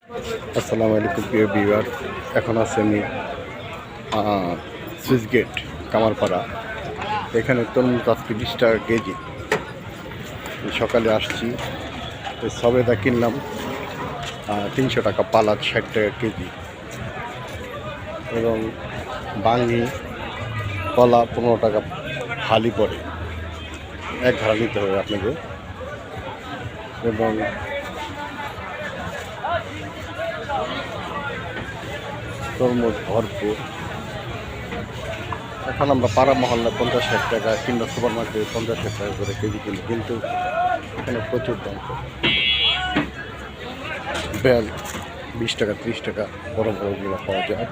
আসসালামু আলাইকুম প্রিয় ভিউয়ার। এখন আছে আমি সুইচ গেট কামারপাড়া। এখানে তরমুজ আজকে 20 টাকা কেজি। সকালে আসছি, সবেদা কিনলাম 300 টাকা পালা, 60 টাকা কেজি। এবং বাঙ্গি কলা 15 টাকা হালি পড়ে, এক ঘাড়া নিতে হবে আপনাকে। এবং তরমুজ ভরপুর। এখন আমরা পাড়া মহল্লায় 50-60 টাকা কিংবা সুপার মার্কেটে 50-60 টাকা করে কেজি কিনি, কিন্তু এখানে প্রচুর দাম। বেল 20 টাকা 30 টাকা বড় বড়গুলো পাওয়া যায়।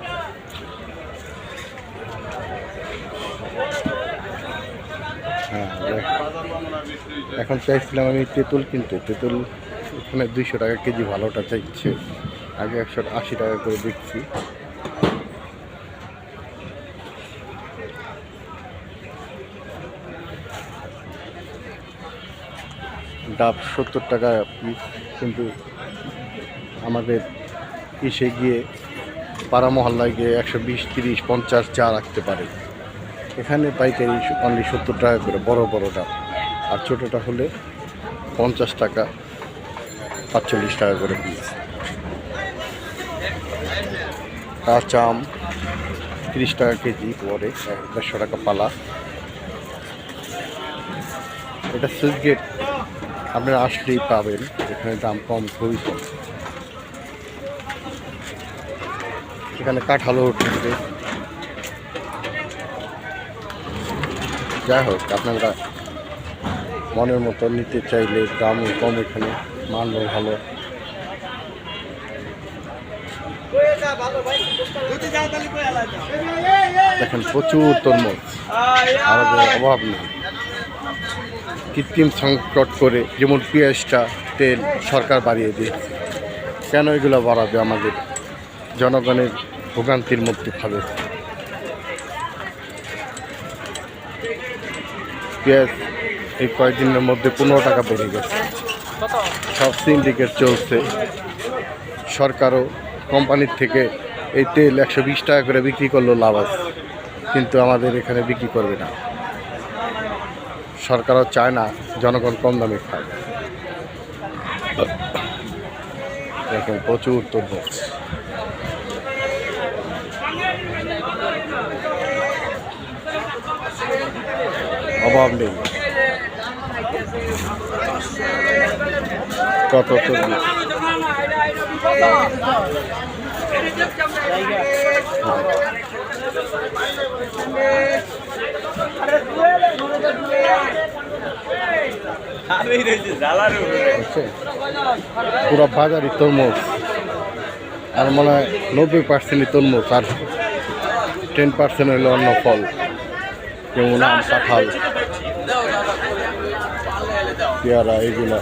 হ্যাঁ, এখন চাইছিলাম আমি তেঁতুল কিনতে। তেঁতুল এখানে 200 টাকা কেজি ভালোটা চাইছে, আগে 180 টাকা করে দেখছি। ডাব 70 টাকা পিস, কিন্তু আমাদের ইসে গিয়ে পাড়া মহল্লায় গিয়ে 120, 30, 50 চা রাখতে পারে। এখানে পাইকারি অনলি 70 টাকা করে বড় বড়টা, আর ছোটোটা হলে 50 টাকা 45 টাকা করে পিস। কাঁচা আম 30 টাকা কেজি পরে, 150 টাকা পালা। এটা সুইচ গেট, আপনারা আসলেই পাবেন, এখানে দাম কম, খুবই কম। এখানে কাঁঠালও উঠছে। যাই হোক, আপনারা মনের মতো নিতে চাইলে দাম কম, এখানে মানও ভালো। দেখেন প্রচুর তরমুজ, আর অভাব নেই। কৃত্রিম সংকট করে, যেমন পেঁয়াজটা, তেল সরকার বাড়িয়ে দিয়েছে। কেন এগুলো বাড়াবে? আমাদের জনগণের ভোগান্তির মধ্যে ফেলে। পেঁয়াজ এই কয়েকদিনের মধ্যে 15 টাকা বেড়ে গেছে। সব সিন্ডিকেট চলছে। সরকারও কোম্পানির থেকে এই তেল 120 টাকা করে বিক্রি করলো লাভ আছে, কিন্তু আমাদের এখানে বিক্রি করবে না। সরকারও চায় না জনগণ কম দামে খায়। দেখেন প্রচুর তরমুজ। অভাব নেই, কত তরমুজ। পুরো বাজারই তরমুজ, আর মনে হয় 90% তরমুজ, আর 10% হলো অন্য ফল, যেমন আম, কাঁঠাল, পেয়ারা, এগুলো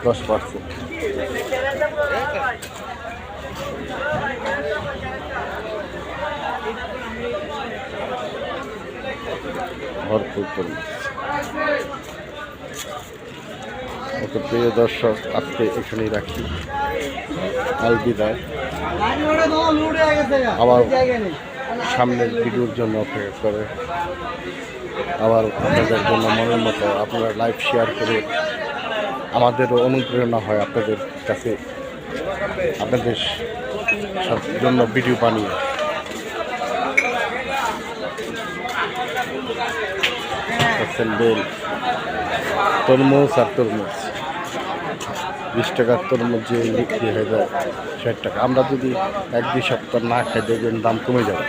10%। ভরপুর তরমুজ। ওকে প্রিয় দর্শক, আজকে এখানেই রাখি, আলবিদায়। আবার সামনের ভিডিওর জন্য অপেক্ষা করে, আবার আপনাদের জন্য মনের মতো আপনারা লাইভ শেয়ার করে আমাদেরও অনুপ্রেরণা হয় আপনাদের কাছে, আপনাদের জন্য ভিডিও বানিয়ে। বেল, তরমুজ আর তরমুজ 20 টাকার তরমুজ যে বিক্রি হয়ে যায় 60 টাকা। আমরা যদি 1-2 সপ্তাহ না খাই, দেখবেন দাম কমে যাবে।